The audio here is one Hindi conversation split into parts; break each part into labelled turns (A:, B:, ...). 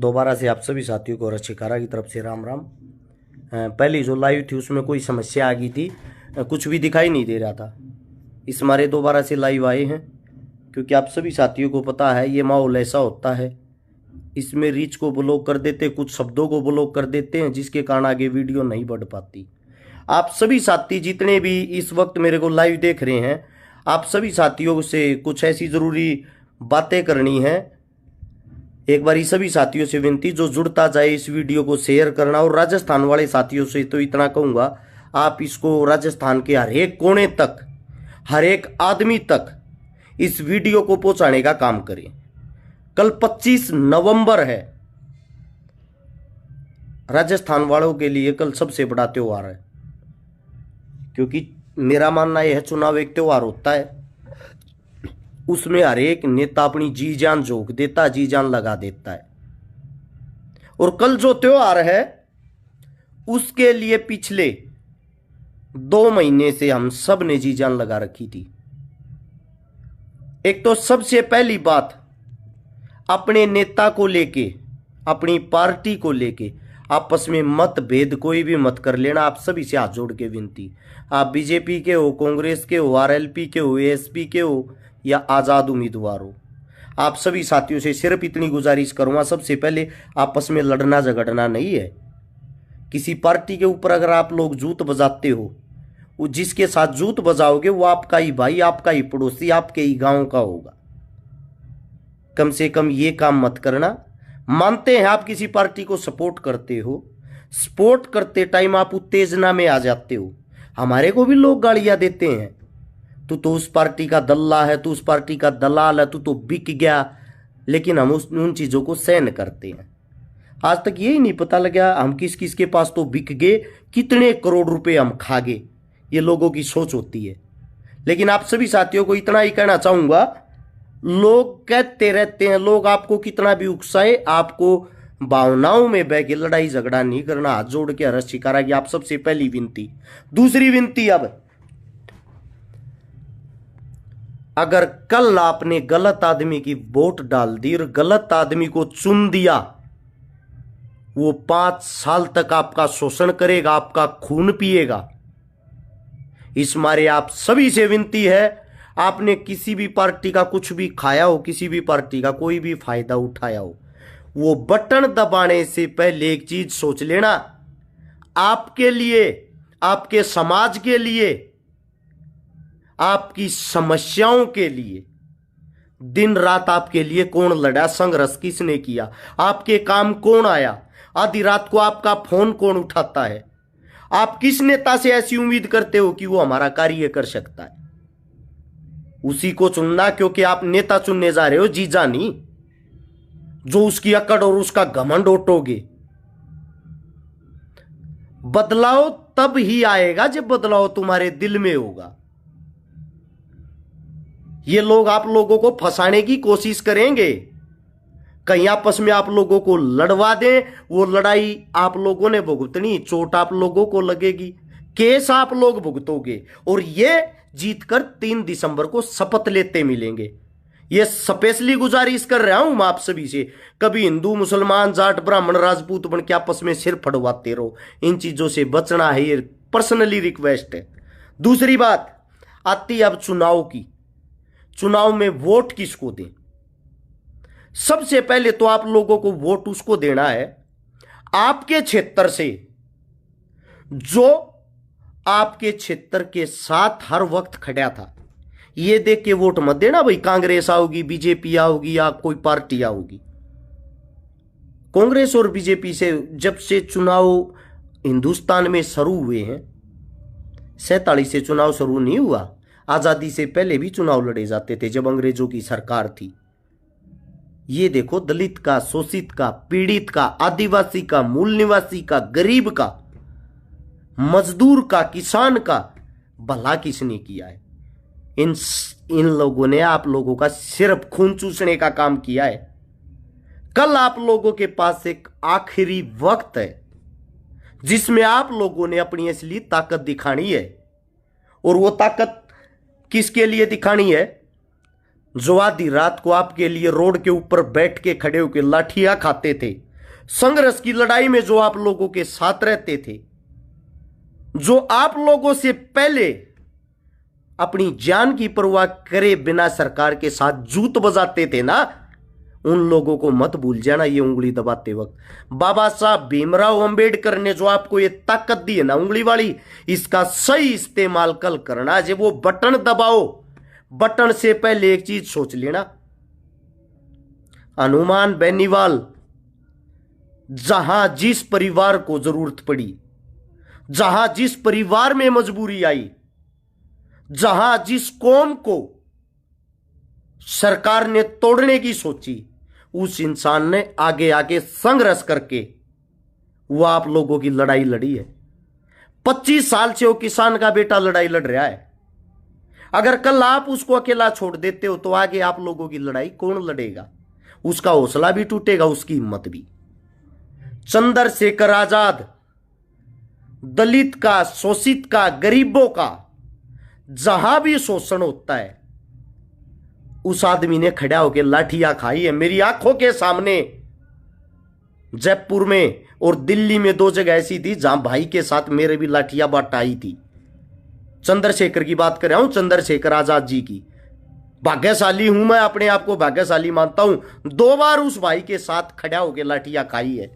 A: दोबारा से आप सभी साथियों को रशिकारा की तरफ से राम राम। पहली जो लाइव थी उसमें कोई समस्या आ गई थी, कुछ भी दिखाई नहीं दे रहा था। इस मारे दोबारा से लाइव आए हैं क्योंकि आप सभी साथियों को पता है ये माहौल ऐसा होता है, इसमें रीच को ब्लॉक कर देते, कुछ शब्दों को ब्लॉक कर देते हैं, जिसके कारण आगे वीडियो नहीं बढ़ पाती। आप सभी साथी जितने भी इस वक्त मेरे को लाइव देख रहे हैं, आप सभी साथियों से कुछ ऐसी ज़रूरी बातें करनी है। एक बार सभी साथियों से विनती, जो जुड़ता जाए इस वीडियो को शेयर करना। और राजस्थान वाले साथियों से तो इतना कहूँगा, आप इसको राजस्थान के हर एक कोने तक, हर एक आदमी तक इस वीडियो को पहुंचाने का काम करें। कल 25 नवंबर है, राजस्थान वालों के लिए कल सबसे बड़ा त्योहार है, क्योंकि मेरा मानना यह है चुनाव एक त्योहार होता है, उसमें हर एक नेता अपनी जी जान झोंक देता, जी जान लगा देता है। और कल जो त्योहार है उसके लिए पिछले 2 महीने से हम सब ने जी जान लगा रखी थी। एक तो सबसे पहली बात, अपने नेता को लेके, अपनी पार्टी को लेके आपस में मतभेद कोई भी मत कर लेना। आप सभी से हाथ जोड़ के विनती, आप बीजेपी के हो, कांग्रेस के हो, आरएलपी के हो, एएसपी के हो या आज़ाद उम्मीदवार हो, आप सभी साथियों से सिर्फ इतनी गुजारिश करूंगा, सबसे पहले आपस में लड़ना झगड़ना नहीं है। किसी पार्टी के ऊपर अगर आप लोग जूत बजाते हो, वो जिसके साथ जूत बजाओगे वो आपका ही भाई, आपका ही पड़ोसी, आपके ही गांव का होगा। कम से कम ये काम मत करना। मानते हैं आप किसी पार्टी को सपोर्ट करते हो, सपोर्ट करते टाइम आप उत्तेजना में आ जाते हो। हमारे को भी लोग गालियां देते हैं, तू तो उस पार्टी का दल्ला है, तू उस पार्टी का दलाल है, तू तो बिक गया। लेकिन हम उन चीज़ों को सहन करते हैं। आज तक यही नहीं पता लगा हम किस किस के पास तो बिक गए, कितने करोड़ रुपए हम खा गए। ये लोगों की सोच होती है। लेकिन आप सभी साथियों को इतना ही कहना चाहूँगा, लोग कहते रहते हैं, लोग आपको कितना भी उकसाए, आपको भावनाओं में बह के लड़ाई झगड़ा नहीं करना। हाथ जोड़ के हरस शिकारा की आप सबसे पहली विनती। दूसरी विनती, अब अगर कल आपने गलत आदमी की वोट डाल दी और गलत आदमी को चुन दिया, वो 5 साल तक आपका शोषण करेगा, आपका खून पिएगा। इस मारे आप सभी से विनती है, आपने किसी भी पार्टी का कुछ भी खाया हो, किसी भी पार्टी का कोई भी फायदा उठाया हो, वो बटन दबाने से पहले एक चीज सोच लेना, आपके लिए, आपके समाज के लिए, आपकी समस्याओं के लिए दिन रात आपके लिए कौन लड़ा, संघर्ष किसने किया, आपके काम कौन आया, आधी रात को आपका फोन कौन उठाता है। आप किस नेता से ऐसी उम्मीद करते हो कि वो हमारा कार्य कर सकता है, उसी को चुनना। क्योंकि आप नेता चुनने जा रहे हो जीजा नहीं, जो उसकी अकड़ और उसका घमंड ओटोगे। बदलाव तब ही आएगा जब बदलाव तुम्हारे दिल में होगा। ये लोग आप लोगों को फंसाने की कोशिश करेंगे, कहीं आपस में आप लोगों को लड़वा दें। वो लड़ाई आप लोगों ने भुगतनी, चोट आप लोगों को लगेगी, केस आप लोग भुगतोगे। और ये जीतकर 3 दिसंबर को शपथ लेते मिलेंगे। ये स्पेशली गुजारिश कर रहा हूं मैं आप सभी से, कभी हिंदू मुसलमान जाट ब्राह्मण राजपूत बन के आपस में सिर फड़वाते रहो, इन चीजों से बचना है, ये पर्सनली रिक्वेस्ट है। दूसरी बात आती अब चुनाव की। चुनाव में वोट किसको दें? सबसे पहले तो आप लोगों को वोट उसको देना है आपके क्षेत्र से, जो आपके क्षेत्र के साथ हर वक्त खड़ा था। ये देख के वोट मत देना भाई कांग्रेस आओगी, बीजेपी आओगी या कोई पार्टी आओगी। कांग्रेस और बीजेपी से जब से चुनाव हिंदुस्तान में शुरू हुए हैं, 47 से चुनाव शुरू नहीं हुआ, आजादी से पहले भी चुनाव लड़े जाते थे जब अंग्रेजों की सरकार थी। ये देखो, दलित का, शोषित का, पीड़ित का, आदिवासी का, मूल निवासी का, गरीब का, मजदूर का, किसान का भला किसने किया है? इन लोगों ने आप लोगों का सिर्फ खून चूसने का काम किया है। कल आप लोगों के पास एक आखिरी वक्त है जिसमें आप लोगों ने अपनी असली ताकत दिखानी है। और वो ताकत किसके लिए दिखानी है? जो आधी रात को आपके लिए रोड के ऊपर बैठ के खड़े होकर लाठियां खाते थे, संघर्ष की लड़ाई में जो आप लोगों के साथ रहते थे, जो आप लोगों से पहले अपनी जान की परवाह करे बिना सरकार के साथ जूत बजाते थे ना, उन लोगों को मत भूल जाना ये उंगली दबाते वक्त। बाबा साहब भीमराव अंबेडकर ने जो आपको ये ताकत दी है ना उंगली वाली, इसका सही इस्तेमाल कल करना। जब वो बटन दबाओ, बटन से पहले एक चीज सोच लेना, हनुमान बेनीवाल जहां जिस परिवार को जरूरत पड़ी, जहां जिस परिवार में मजबूरी आई, जहां जिस कौम को सरकार ने तोड़ने की सोची, उस इंसान ने आगे आगे संघर्ष करके वो आप लोगों की लड़ाई लड़ी है। 25 साल से वो किसान का बेटा लड़ाई लड़ रहा है। अगर कल आप उसको अकेला छोड़ देते हो तो आगे आप लोगों की लड़ाई कौन लड़ेगा? उसका हौसला भी टूटेगा, उसकी हिम्मत भी। चंद्रशेखर आजाद दलित का, शोषित का, गरीबों का जहां भी शोषण होता है, उस आदमी ने खड़ा होकर लाठियां खाई है। मेरी आंखों के सामने जयपुर में और दिल्ली में 2 जगह ऐसी थी जहां भाई के साथ मेरे भी लाठियां बटाई थी। चंद्रशेखर की बात कर रहा हूं, चंद्रशेखर आजाद जी की। भाग्यशाली हूं मैं, अपने आप को भाग्यशाली मानता हूं। 2 बार उस भाई के साथ खड़ा होकर लाठियां खाई है।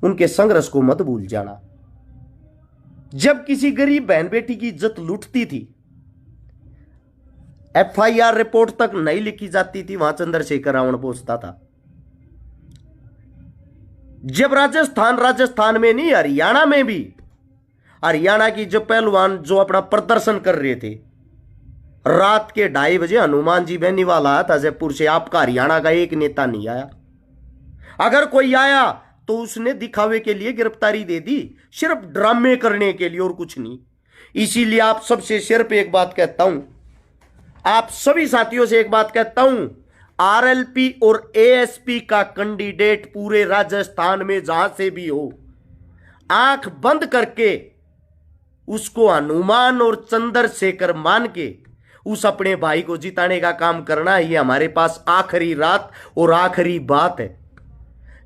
A: उनके संघर्ष को मत भूल जाना। जब किसी गरीब बहन बेटी की इज्जत लूटती थी, FIR रिपोर्ट तक नहीं लिखी जाती थी, वहां चंद्रशेखर रावण पहुंचता था। जब राजस्थान में नहीं, हरियाणा में भी, हरियाणा की जो पहलवान जो अपना प्रदर्शन कर रहे थे, रात के 2:30 बजे हनुमान जी बेनीवाल आया था जयपुर से। आपका हरियाणा का एक नेता नहीं आया। अगर कोई आया तो उसने दिखावे के लिए गिरफ्तारी दे दी, सिर्फ ड्रामे करने के लिए और कुछ नहीं। इसीलिए आप सबसे सिर्फ एक बात कहता हूं, आप सभी साथियों से एक बात कहता हूं, RLP और ASP का कैंडिडेट पूरे राजस्थान में जहां से भी हो, आंख बंद करके उसको हनुमान और चंद्रशेखर मान के उस अपने भाई को जिताने का काम करना है। ये हमारे पास आखिरी रात और आखिरी बात है,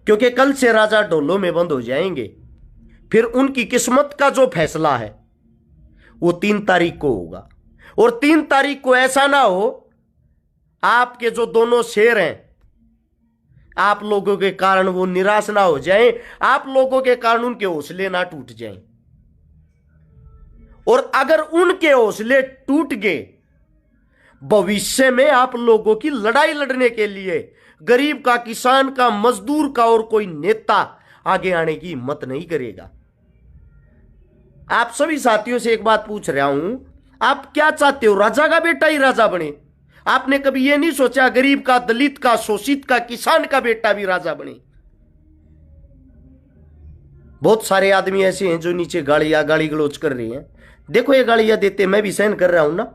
A: क्योंकि कल से राजा ढोलों में बंद हो जाएंगे। फिर उनकी किस्मत का जो फैसला है वो 3 तारीख को होगा। और 3 तारीख को ऐसा ना हो आपके जो दोनों शेर हैं, आप लोगों के कारण वो निराश ना हो जाएं, आप लोगों के कारण उनके हौसले ना टूट जाएं। और अगर उनके हौसले टूट गए, भविष्य में आप लोगों की लड़ाई लड़ने के लिए गरीब का, किसान का, मजदूर का और कोई नेता आगे आने की हिम्मत नहीं करेगा। आप सभी साथियों से एक बात पूछ रहा हूं, आप क्या चाहते हो? राजा का बेटा ही राजा बने? आपने कभी यह नहीं सोचा गरीब का, दलित का, शोषित का, किसान का बेटा भी राजा बने? बहुत सारे आदमी ऐसे हैं जो नीचे गाली गलौज कर रहे हैं। देखो ये गालियां देते, मैं भी सहन कर रहा हूं ना,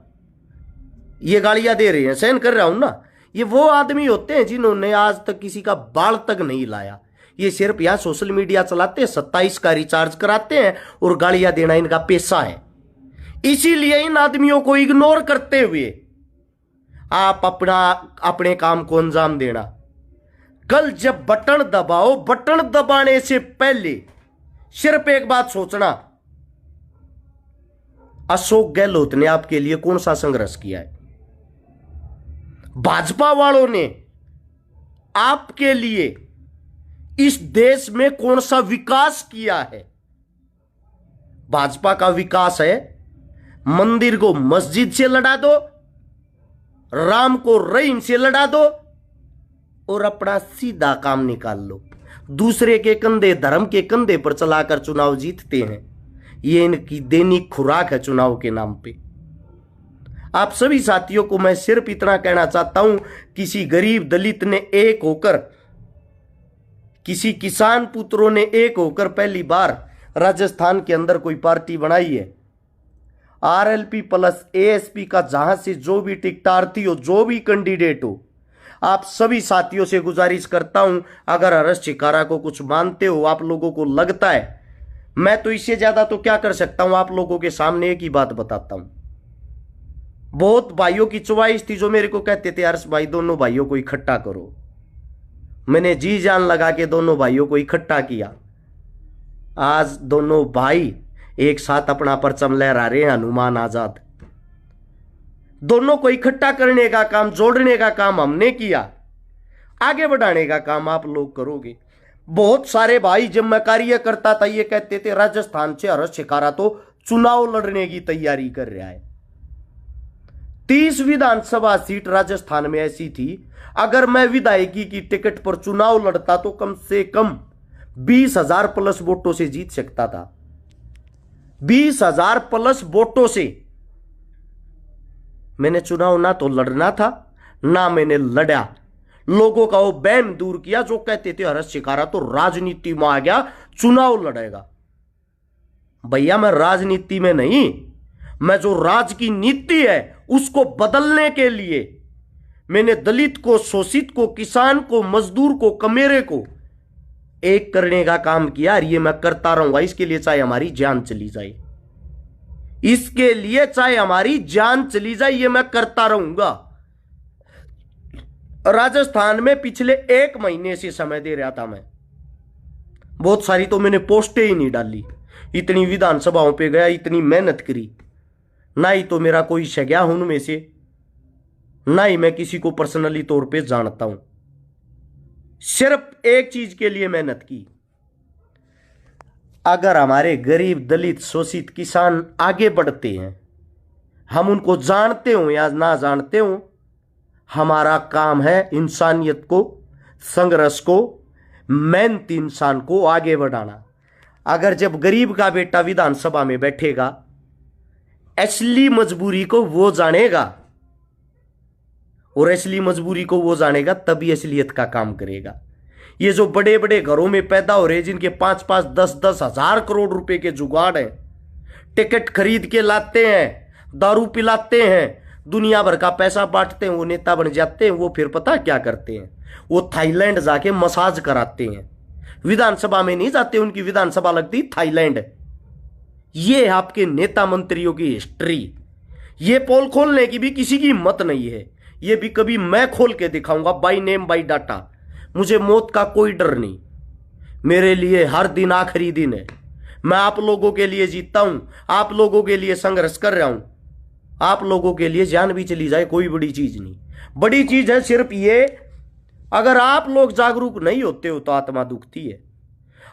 A: ये गालियां दे रहे हैं, सहन कर रहा हूं ना। ये वो आदमी होते हैं जिन्होंने आज तक किसी का बाल तक नहीं लाया। ये सिर्फ यहां सोशल मीडिया चलाते हैं, 27 का रिचार्ज कराते हैं और गालियां देना इनका पेशा है। इसीलिए इन आदमियों को इग्नोर करते हुए आप अपने काम को अंजाम देना। कल जब बटन दबाओ, बटन दबाने से पहले सिर्फ एक बात सोचना, अशोक गहलोत ने आपके लिए कौन सा संघर्ष किया है? भाजपा वालों ने आपके लिए इस देश में कौन सा विकास किया है? भाजपा का विकास है मंदिर को मस्जिद से लड़ा दो, राम को रहीम से लड़ा दो और अपना सीधा काम निकाल लो। दूसरे के कंधे, धर्म के कंधे पर चलाकर चुनाव जीतते हैं। ये इनकी दैनिक खुराक है चुनाव के नाम पे। आप सभी साथियों को मैं सिर्फ इतना कहना चाहता हूं, किसी गरीब दलित ने एक होकर, किसी किसान पुत्रों ने एक होकर पहली बार राजस्थान के अंदर कोई पार्टी बनाई है। RLP प्लस ASP का जहां से जो भी टिकटार्थी हो, जो भी कैंडिडेट हो, आप सभी साथियों से गुजारिश करता हूं, अगर हर्ष चिकारा को कुछ मानते हो, आप लोगों को लगता है, मैं तो इससे ज्यादा तो क्या कर सकता हूं, आप लोगों के सामने एक ही बात बताता हूं। बहुत भाइयों की चॉइस थी जो मेरे को कहते थे हर्ष भाई दोनों भाइयों को इकट्ठा करो, मैंने जी जान लगा के दोनों भाइयों को इकट्ठा किया। आज दोनों भाई एक साथ अपना परचम लहरा रहे हैं, हनुमान आजाद। दोनों को इकट्ठा करने का काम, जोड़ने का काम हमने किया, आगे बढ़ाने का काम आप लोग करोगे। बहुत सारे भाई जब मैं कार्य करता था ये कहते थे राजस्थान से हर्ष शिकारा तो चुनाव लड़ने की तैयारी कर रहा है। 30 विधानसभा सीट राजस्थान में ऐसी थी, अगर मैं विधायकी की टिकट पर चुनाव लड़ता तो कम से कम 20,000 प्लस वोटों से जीत सकता था। 20,000 प्लस वोटों से मैंने चुनाव ना तो लड़ना था ना मैंने लड़ा। लोगों का वो बैम दूर किया जो कहते थे हर्ष शिकारा तो राजनीति में आ गया, चुनाव लड़ेगा। भैया मैं राजनीति में नहीं, मैं जो राज की नीति है उसको बदलने के लिए मैंने दलित को, शोषित को, किसान को, मजदूर को, कमेरे को एक करने का काम किया। और ये मैं करता रहूंगा, इसके लिए चाहे हमारी जान चली जाए, इसके लिए चाहे हमारी जान चली जाए, ये मैं करता रहूंगा। राजस्थान में पिछले 1 महीने से समय दे रहा था मैं, बहुत सारी तो मैंने पोस्टें ही नहीं डाली, इतनी विधानसभाओं पे गया, इतनी मेहनत करी, ना ही तो मेरा कोई शग्या हूं उनमें से, ना ही मैं किसी को पर्सनली तौर पे जानता हूं। सिर्फ एक चीज के लिए मेहनत की, अगर हमारे गरीब, दलित, शोषित किसान आगे बढ़ते हैं, हम उनको जानते हो या ना जानते हो, हमारा काम है इंसानियत को, संघर्ष को, मेहनती इंसान को आगे बढ़ाना। अगर जब गरीब का बेटा विधानसभा में बैठेगा, असली मजबूरी को वो जानेगा, और असली मजबूरी को वो जानेगा तभी असलियत का काम करेगा। ये जो बड़े बड़े घरों में पैदा हो रहे हैं, जिनके 5-5, 10-10 हजार करोड़ रुपए के जुगाड़ हैं, टिकट खरीद के लाते हैं, दारू पिलाते हैं, दुनिया भर का पैसा बांटते हैं, वो नेता बन जाते हैं। वो फिर पता क्या करते हैं, वो थाईलैंड जाके मसाज कराते हैं, विधानसभा में नहीं जाते, उनकी विधानसभा लगती थाईलैंड। ये आपके नेता मंत्रियों की हिस्ट्री। ये पोल खोलने की भी किसी की हिम्मत नहीं है, ये भी कभी मैं खोल के दिखाऊंगा, बाई नेम बाई डाटा। मुझे मौत का कोई डर नहीं, मेरे लिए हर दिन आखिरी दिन है। मैं आप लोगों के लिए जीतता हूं, आप लोगों के लिए संघर्ष कर रहा हूं, आप लोगों के लिए जान भी चली जाए कोई बड़ी चीज नहीं। बड़ी चीज है सिर्फ ये, अगर आप लोग जागरूक नहीं होते हो तो आत्मा दुखती है।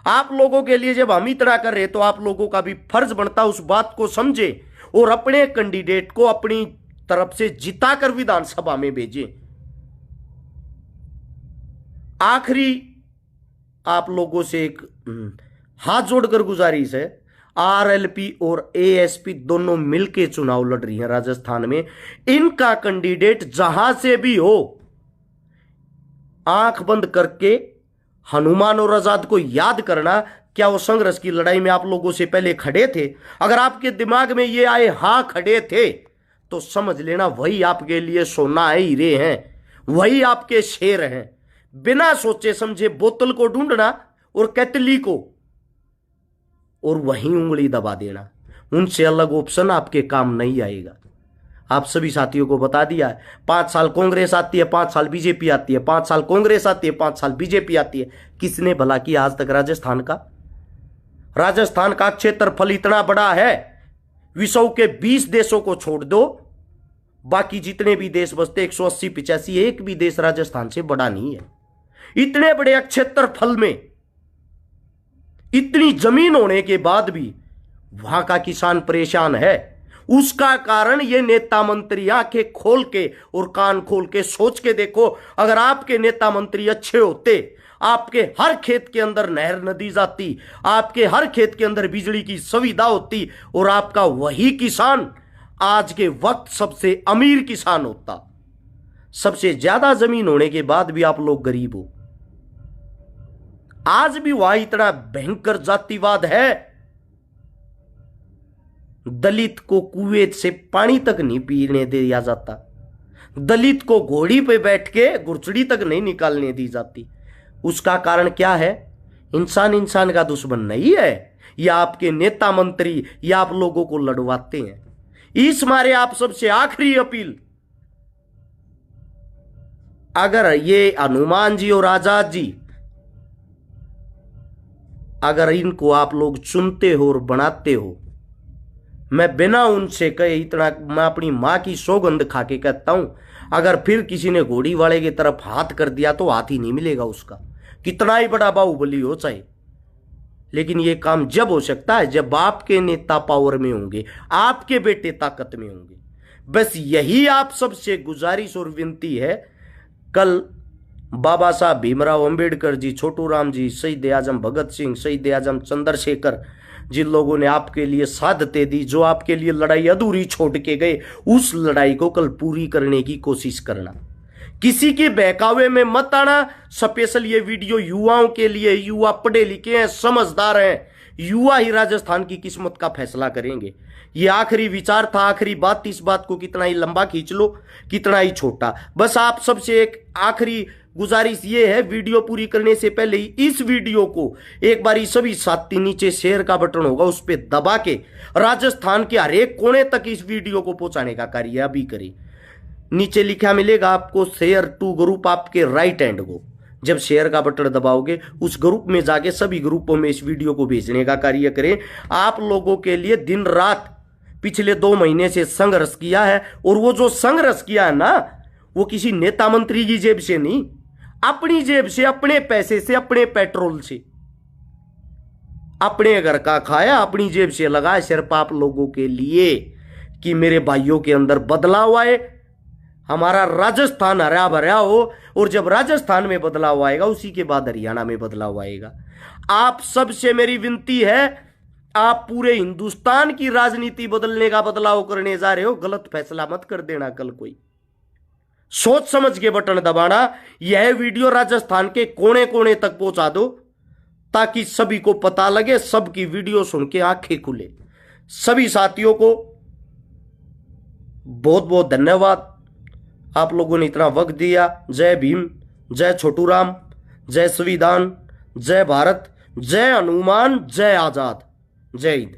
A: आप लोगों के लिए जब हम इतना कर रहे तो आप लोगों का भी फर्ज बनता उस बात को समझे और अपने कैंडिडेट को अपनी तरफ से जिताकर विधानसभा में भेजें। आखिरी आप लोगों से एक हाथ जोड़कर गुजारिश है, आरएलपी और एएसपी दोनों मिलके चुनाव लड़ रही हैं राजस्थान में। इनका कैंडिडेट जहां से भी हो, आंख बंद करके हनुमान और आजाद को याद करना। क्या वो संघर्ष की लड़ाई में आप लोगों से पहले खड़े थे? अगर आपके दिमाग में ये आए हाँ खड़े थे, तो समझ लेना वही आपके लिए सोना है, हीरे हैं, वही आपके शेर हैं। बिना सोचे समझे बोतल को ढूंढना और कैतली को, और वहीं उंगली दबा देना, उनसे अलग ऑप्शन आपके काम नहीं आएगा। आप सभी साथियों को बता दिया है, 5 साल कांग्रेस आती है, 5 साल बीजेपी आती है, 5 साल कांग्रेस आती है, 5 साल बीजेपी आती है। किसने भला किया आज तक राजस्थान का? राजस्थान का क्षेत्रफल इतना बड़ा है, विश्व के 20 देशों को छोड़ दो, बाकी जितने भी देश बसते 180-85, एक भी देश राजस्थान से बड़ा नहीं है। इतने बड़े क्षेत्रफल में इतनी जमीन होने के बाद भी वहां का किसान परेशान है। उसका कारण ये नेता मंत्री आंखें खोल के और कान खोल के सोच के देखो, अगर आपके नेता मंत्री अच्छे होते, आपके हर खेत के अंदर नहर नदी जाती, आपके हर खेत के अंदर बिजली की सुविधा होती, और आपका वही किसान आज के वक्त सबसे अमीर किसान होता। सबसे ज्यादा जमीन होने के बाद भी आप लोग गरीब हो। आज भी वहां इतना भयंकर जातिवाद है, दलित को कुएं से पानी तक नहीं पीने दिया जाता, दलित को घोड़ी पे बैठ के गुरचड़ी तक नहीं निकालने दी जाती। उसका कारण क्या है? इंसान इंसान का दुश्मन नहीं है, या आपके नेता मंत्री या आप लोगों को लड़वाते हैं। इस मारे आप सबसे आखिरी अपील, अगर ये हनुमान जी और आजाद जी, अगर इनको आप लोग चुनते हो और बनाते हो, मैं बिना उनसे कहे इतना, मैं अपनी मां की सौगंध खा के कहता हूं, अगर फिर किसी ने घोड़ी वाले की तरफ हाथ कर दिया तो हाथ ही नहीं मिलेगा उसका, कितना ही बड़ा बाहुबली हो चाहे। लेकिन यह काम जब हो सकता है जब आपके नेता पावर में होंगे, आपके बेटे ताकत में होंगे। बस यही आप सबसे गुजारिश और विनती है। कल बाबा साहब भीमराव अंबेडकर जी, छोटू राम जी, शहीद आजम भगत सिंह, शहीद आजम चंद्रशेखर, जिन लोगों ने आपके लिए शहादतें दी, जो आपके लिए लड़ाई अधूरी छोड़ के गए, उस लड़ाई को कल पूरी करने की कोशिश करना। किसी के बहकावे में मत आना। स्पेशल ये वीडियो युवाओं के लिए, युवा पढ़े लिखे हैं, समझदार हैं, युवा ही राजस्थान की किस्मत का फैसला करेंगे। ये आखिरी विचार था, आखिरी बात। इस बात को कितना ही लंबा खींच लो, कितना ही छोटा। बस आप सबसे एक आखिरी गुजारिश ये है, वीडियो पूरी करने से पहले ही इस वीडियो को एक बारी सभी साथी, नीचे शेयर का बटन होगा उस पर दबा के राजस्थान के हर एक कोने तक इस वीडियो को पहुंचाने का कार्य अभी करें। नीचे लिखा मिलेगा आपको शेयर टू ग्रुप, आपके राइट हैंड को जब शेयर का बटन दबाओगे उस ग्रुप में जाके सभी ग्रुपों में इस वीडियो को भेजने का कार्य करें। आप लोगों के लिए दिन रात पिछले 2 महीने से संघर्ष किया है, और वो जो संघर्ष किया है ना, वो किसी नेता मंत्री की जेब से नहीं, अपनी जेब से, अपने पैसे से, अपने पेट्रोल से, अपने घर का खाया, अपनी जेब से लगाया, सिर्फ आप लोगों के लिए कि मेरे भाइयों के अंदर बदलाव आए, हमारा राजस्थान हरा भरा हो। और जब राजस्थान में बदलाव आएगा उसी के बाद हरियाणा में बदलाव आएगा। आप सबसे मेरी विनती है, आप पूरे हिंदुस्तान की राजनीति बदलने का बदलाव करने जा रहे हो, गलत फैसला मत कर देना कल कोई। सोच समझ के बटन दबाना। यह वीडियो राजस्थान के कोने कोने तक पहुंचा दो ताकि सभी को पता लगे, सबकी वीडियो सुन के आंखें खुले। सभी साथियों को बहुत बहुत धन्यवाद, आप लोगों ने इतना वक्त दिया। जय भीम, जय छोटू राम, जय संविधान, जय भारत, जय हनुमान, जय आजाद, जय हिंद।